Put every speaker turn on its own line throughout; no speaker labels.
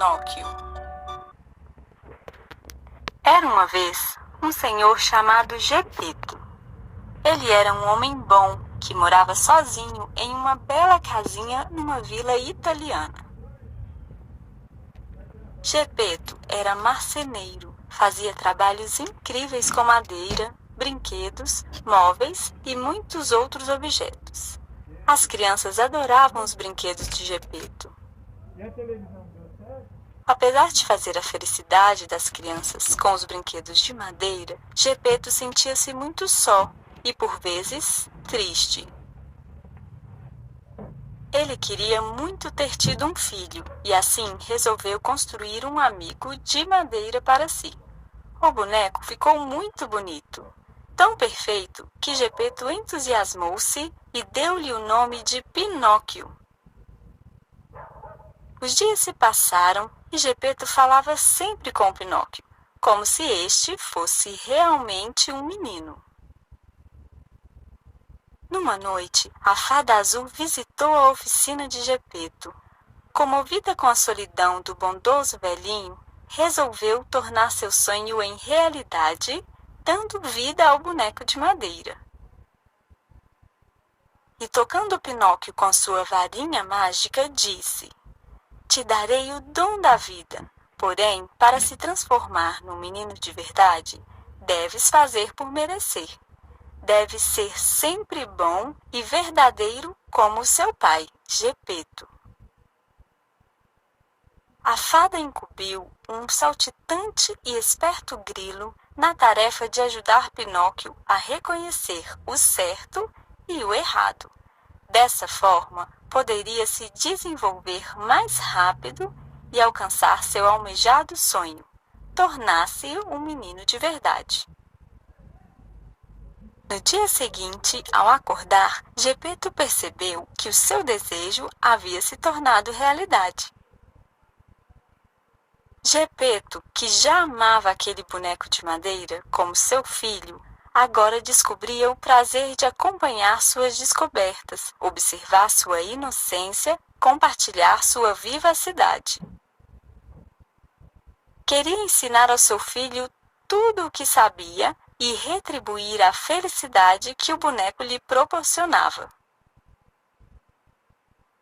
Pinóquio. Era uma vez um senhor chamado Gepeto. Ele era um homem bom que morava sozinho em uma bela casinha numa vila italiana. Gepeto era marceneiro, fazia trabalhos incríveis com madeira, brinquedos, móveis e muitos outros objetos. As crianças adoravam os brinquedos de Gepeto. Apesar de fazer a felicidade das crianças com os brinquedos de madeira, Gepeto sentia-se muito só e, por vezes, triste. Ele queria muito ter tido um filho e, assim, resolveu construir um amigo de madeira para si. O boneco ficou muito bonito, tão perfeito que Gepeto entusiasmou-se e deu-lhe o nome de Pinóquio. Os dias se passaram e Gepeto falava sempre com Pinóquio, como se este fosse realmente um menino. Numa noite, a fada azul visitou a oficina de Gepeto. Comovida com a solidão do bondoso velhinho, resolveu tornar seu sonho em realidade, dando vida ao boneco de madeira. E tocando Pinóquio com sua varinha mágica, disse: "Te darei o dom da vida, porém, para se transformar num menino de verdade, deves fazer por merecer. Deve ser sempre bom e verdadeiro como seu pai, Gepeto." A fada incumbiu um saltitante e esperto grilo na tarefa de ajudar Pinóquio a reconhecer o certo e o errado. Dessa forma, poderia se desenvolver mais rápido e alcançar seu almejado sonho, tornar-se um menino de verdade. No dia seguinte, ao acordar, Gepeto percebeu que o seu desejo havia se tornado realidade. Gepeto, que já amava aquele boneco de madeira como seu filho, agora descobria o prazer de acompanhar suas descobertas, observar sua inocência, compartilhar sua vivacidade. Queria ensinar ao seu filho tudo o que sabia e retribuir a felicidade que o boneco lhe proporcionava.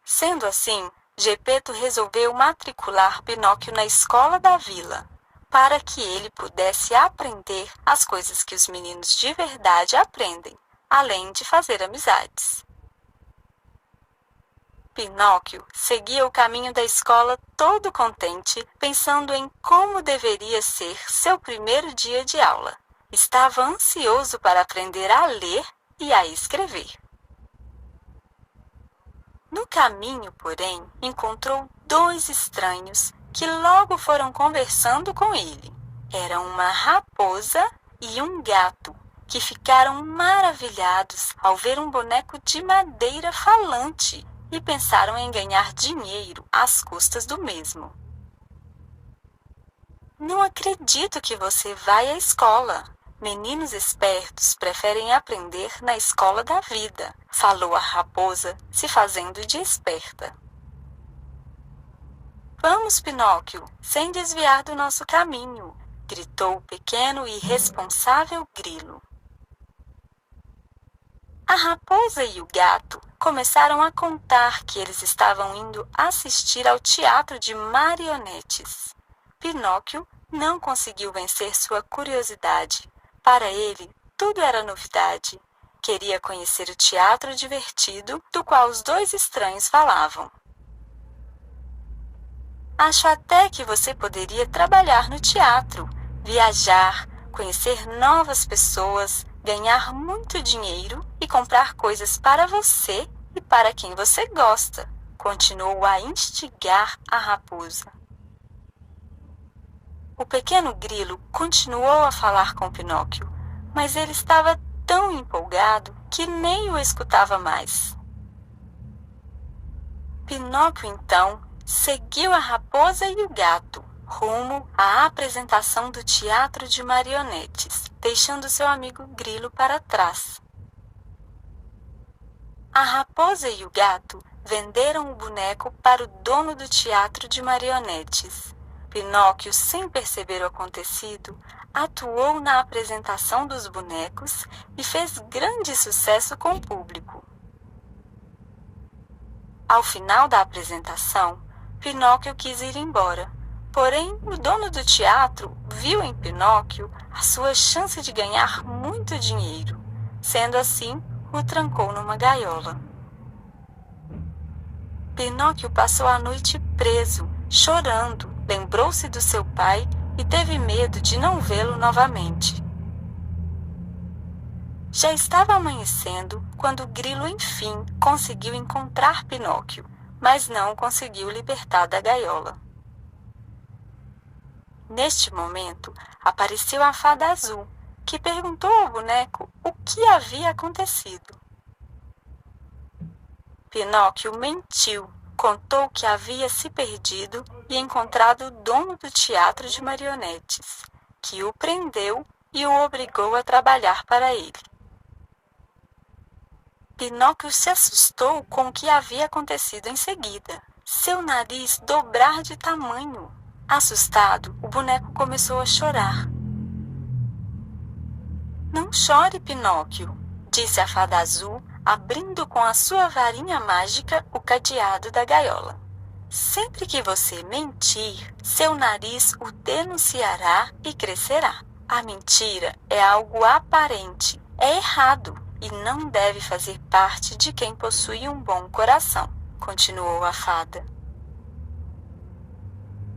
Sendo assim, Gepeto resolveu matricular Pinóquio na escola da vila, para que ele pudesse aprender as coisas que os meninos de verdade aprendem, além de fazer amizades. Pinóquio seguia o caminho da escola todo contente, pensando em como deveria ser seu primeiro dia de aula. Estava ansioso para aprender a ler e a escrever. No caminho, porém, encontrou dois estranhos que logo foram conversando com ele. Eram uma raposa e um gato, que ficaram maravilhados ao ver um boneco de madeira falante e pensaram em ganhar dinheiro às custas do mesmo. "Não acredito que você vai à escola. Meninos espertos preferem aprender na escola da vida", falou a raposa, se fazendo de esperta. "Vamos, Pinóquio, sem desviar do nosso caminho", gritou o pequeno e irresponsável grilo. A raposa e o gato começaram a contar que eles estavam indo assistir ao teatro de marionetes. Pinóquio não conseguiu vencer sua curiosidade. Para ele, tudo era novidade. Queria conhecer o teatro divertido do qual os dois estranhos falavam. "Acho até que você poderia trabalhar no teatro, viajar, conhecer novas pessoas, ganhar muito dinheiro e comprar coisas para você e para quem você gosta", continuou a instigar a raposa. O pequeno grilo continuou a falar com Pinóquio, mas ele estava tão empolgado que nem o escutava mais. Pinóquio, então, seguiu a raposa e o gato, rumo à apresentação do teatro de marionetes, deixando seu amigo grilo para trás. A raposa e o gato venderam o boneco para o dono do teatro de marionetes. Pinóquio, sem perceber o acontecido, atuou na apresentação dos bonecos e fez grande sucesso com o público. Ao final da apresentação, Pinóquio quis ir embora. Porém, o dono do teatro viu em Pinóquio a sua chance de ganhar muito dinheiro. Sendo assim, o trancou numa gaiola. Pinóquio passou a noite preso, chorando, lembrou-se do seu pai e teve medo de não vê-lo novamente. Já estava amanhecendo quando o Grilo, enfim, conseguiu encontrar Pinóquio, mas não conseguiu libertar da gaiola. Neste momento, apareceu a Fada Azul, que perguntou ao boneco o que havia acontecido. Pinóquio mentiu, contou que havia se perdido e encontrado o dono do teatro de marionetes, que o prendeu e o obrigou a trabalhar para ele. Pinóquio se assustou com o que havia acontecido em seguida. Seu nariz dobrar de tamanho. Assustado, o boneco começou a chorar. Não chore, Pinóquio, disse a Fada Azul, abrindo com a sua varinha mágica o cadeado da gaiola. Sempre que você mentir, seu nariz o denunciará e crescerá. A mentira é algo aparente, é errado e não deve fazer parte de quem possui um bom coração, continuou a fada.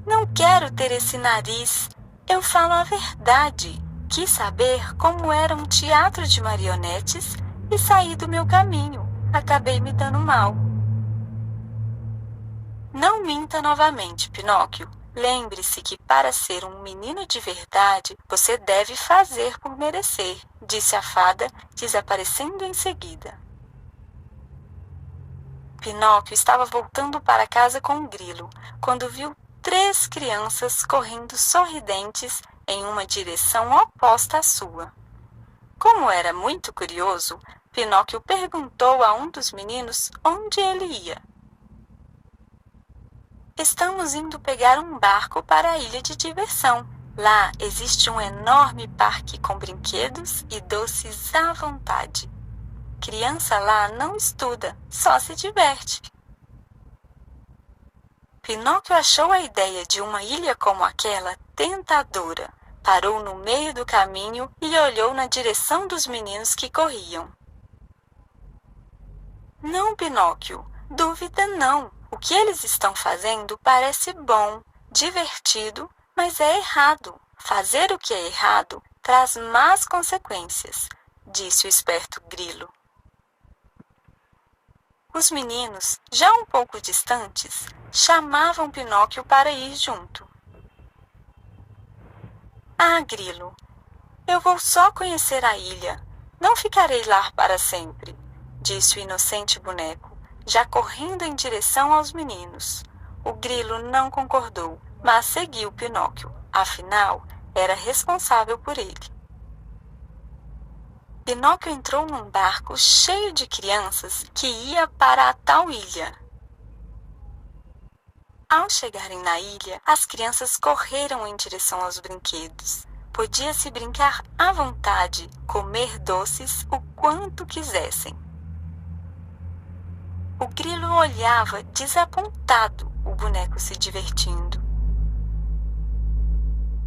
Não quero ter esse nariz, eu falo a verdade. Quis saber como era um teatro de marionetes e saí do meu caminho. Acabei me dando mal. Não minta novamente, Pinóquio. Lembre-se que para ser um menino de verdade, você deve fazer por merecer, disse a fada, desaparecendo em seguida. Pinóquio estava voltando para casa com o Grilo, quando viu 3 crianças correndo sorridentes em uma direção oposta à sua. Como era muito curioso, Pinóquio perguntou a um dos meninos onde ele ia. Estamos indo pegar um barco para a ilha de diversão. Lá existe um enorme parque com brinquedos e doces à vontade. Criança lá não estuda, só se diverte. Pinóquio achou a ideia de uma ilha como aquela tentadora. Parou no meio do caminho e olhou na direção dos meninos que corriam. Não, Pinóquio, dúvida não. O que eles estão fazendo parece bom, divertido, mas é errado. Fazer o que é errado traz más consequências, disse o esperto Grilo. Os meninos, já um pouco distantes, chamavam Pinóquio para ir junto. Ah, Grilo, eu vou só conhecer a ilha. Não ficarei lá para sempre, disse o inocente boneco, já correndo em direção aos meninos. O Grilo não concordou, mas seguiu Pinóquio. Afinal, era responsável por ele. Pinóquio entrou num barco cheio de crianças que ia para a tal ilha. Ao chegarem na ilha, as crianças correram em direção aos brinquedos. Podia-se brincar à vontade, comer doces o quanto quisessem. O Grilo olhava desapontado o boneco se divertindo.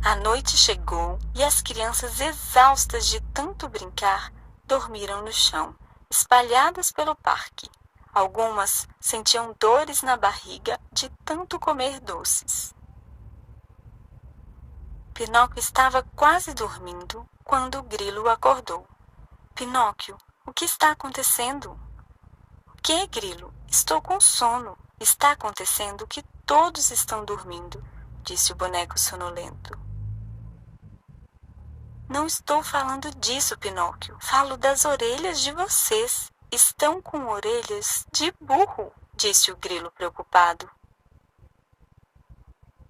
A noite chegou e as crianças, exaustas de tanto brincar, dormiram no chão, espalhadas pelo parque. Algumas sentiam dores na barriga de tanto comer doces. Pinóquio estava quase dormindo quando o Grilo o acordou. Pinóquio, o que está acontecendo? O que, Grilo? Estou com sono. Está acontecendo que todos estão dormindo, disse o boneco sonolento. Não estou falando disso, Pinóquio. Falo das orelhas de vocês. Estão com orelhas de burro, disse o Grilo preocupado.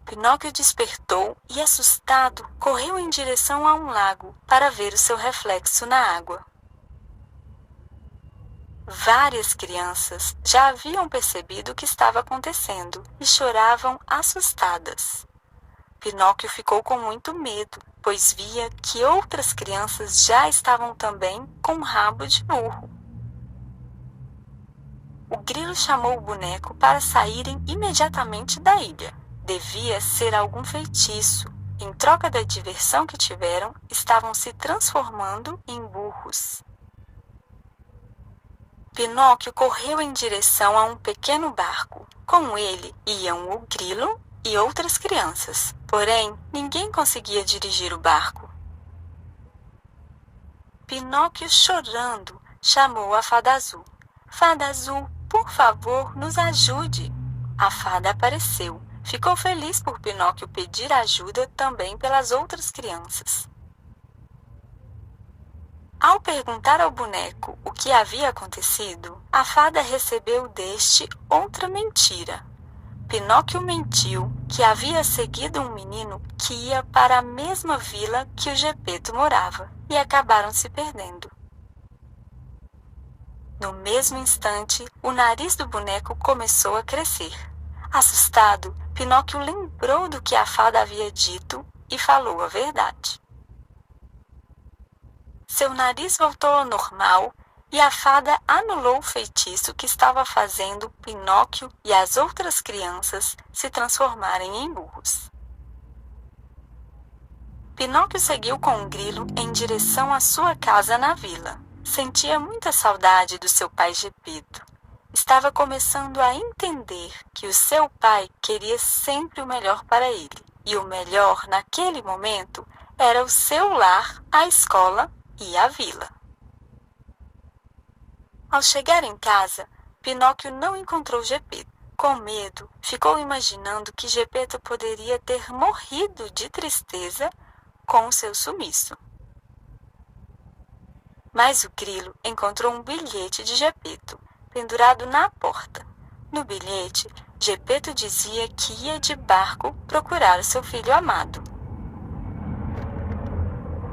Pinóquio despertou e, assustado, correu em direção a um lago para ver o seu reflexo na água. Várias crianças já haviam percebido o que estava acontecendo e choravam assustadas. Pinóquio ficou com muito medo, pois via que outras crianças já estavam também com um rabo de burro. O grilo chamou o boneco para saírem imediatamente da ilha. Devia ser algum feitiço. Em troca da diversão que tiveram, estavam se transformando em burros. Pinóquio correu em direção a um pequeno barco. Com ele iam o grilo e outras crianças. Porém, ninguém conseguia dirigir o barco. Pinóquio, chorando, chamou a Fada Azul. Fada Azul, por favor, nos ajude. A fada apareceu. Ficou feliz por Pinóquio pedir ajuda também pelas outras crianças. Ao perguntar ao boneco o que havia acontecido, a fada recebeu deste outra mentira. Pinóquio mentiu que havia seguido um menino que ia para a mesma vila que o Gepeto morava e acabaram se perdendo. No mesmo instante, o nariz do boneco começou a crescer. Assustado, Pinóquio lembrou do que a fada havia dito e falou a verdade. Seu nariz voltou ao normal e a fada anulou o feitiço que estava fazendo Pinóquio e as outras crianças se transformarem em burros. Pinóquio seguiu com o grilo em direção à sua casa na vila. Sentia muita saudade do seu pai Gepeto. Estava começando a entender que o seu pai queria sempre o melhor para ele. E o melhor naquele momento era o seu lar, a escola e a vila. Ao chegar em casa, Pinóquio não encontrou Gepeto. Com medo, ficou imaginando que Gepeto poderia ter morrido de tristeza com o seu sumiço. Mas o grilo encontrou um bilhete de Gepeto, pendurado na porta. No bilhete, Gepeto dizia que ia de barco procurar seu filho amado.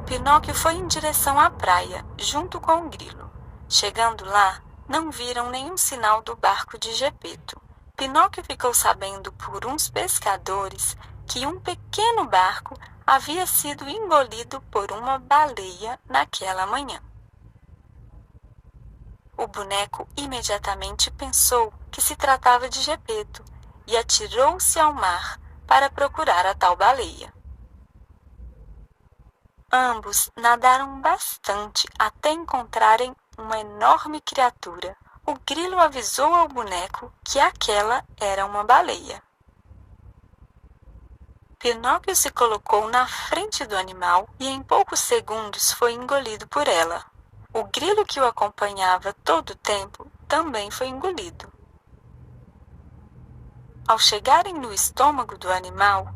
Pinóquio foi em direção à praia, junto com o grilo. Chegando lá, não viram nenhum sinal do barco de Gepeto. Pinóquio ficou sabendo por uns pescadores que um pequeno barco havia sido engolido por uma baleia naquela manhã. O boneco imediatamente pensou que se tratava de Gepeto e atirou-se ao mar para procurar a tal baleia. Ambos nadaram bastante até encontrarem uma enorme criatura. O grilo avisou ao boneco que aquela era uma baleia. Pinóquio se colocou na frente do animal e em poucos segundos foi engolido por ela. O grilo que o acompanhava todo o tempo também foi engolido. Ao chegarem no estômago do animal,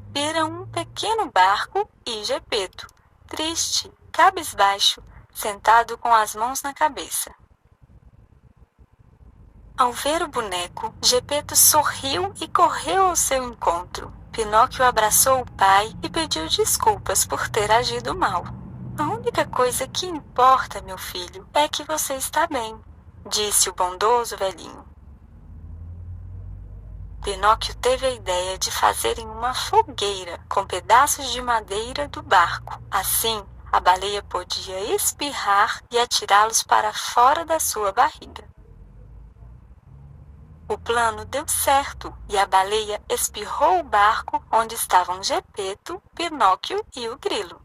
viram um pequeno barco e Gepeto, triste, cabisbaixo, sentado com as mãos na cabeça. Ao ver o boneco, Gepeto sorriu e correu ao seu encontro. Pinóquio abraçou o pai e pediu desculpas por ter agido mal. A única coisa que importa, meu filho, é que você está bem, disse o bondoso velhinho. Pinóquio teve a ideia de fazerem uma fogueira com pedaços de madeira do barco. Assim, a baleia podia espirrar e atirá-los para fora da sua barriga. O plano deu certo e a baleia espirrou o barco onde estavam Gepeto, Pinóquio e o grilo.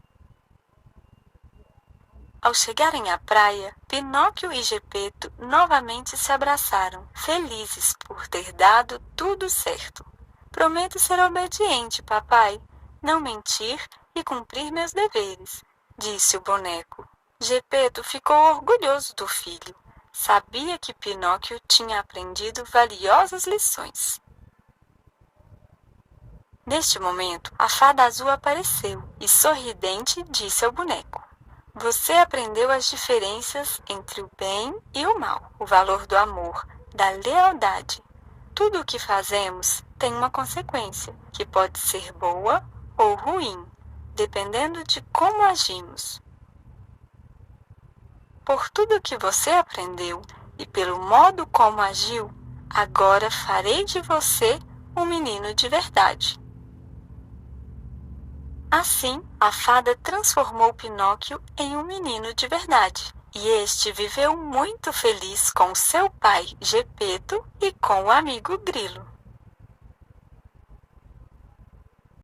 Ao chegarem à praia, Pinóquio e Gepeto novamente se abraçaram, felizes por ter dado tudo certo. Prometo ser obediente, papai, não mentir e cumprir meus deveres, disse o boneco. Gepeto ficou orgulhoso do filho. Sabia que Pinóquio tinha aprendido valiosas lições. Neste momento, a fada azul apareceu e, sorridente, disse ao boneco: Você aprendeu as diferenças entre o bem e o mal, o valor do amor, da lealdade. Tudo o que fazemos tem uma consequência, que pode ser boa ou ruim, dependendo de como agimos. Por tudo o que você aprendeu, e pelo modo como agiu, agora farei de você um menino de verdade. Assim, a fada transformou Pinóquio em um menino de verdade, e este viveu muito feliz com seu pai, Gepeto, e com o amigo Grilo.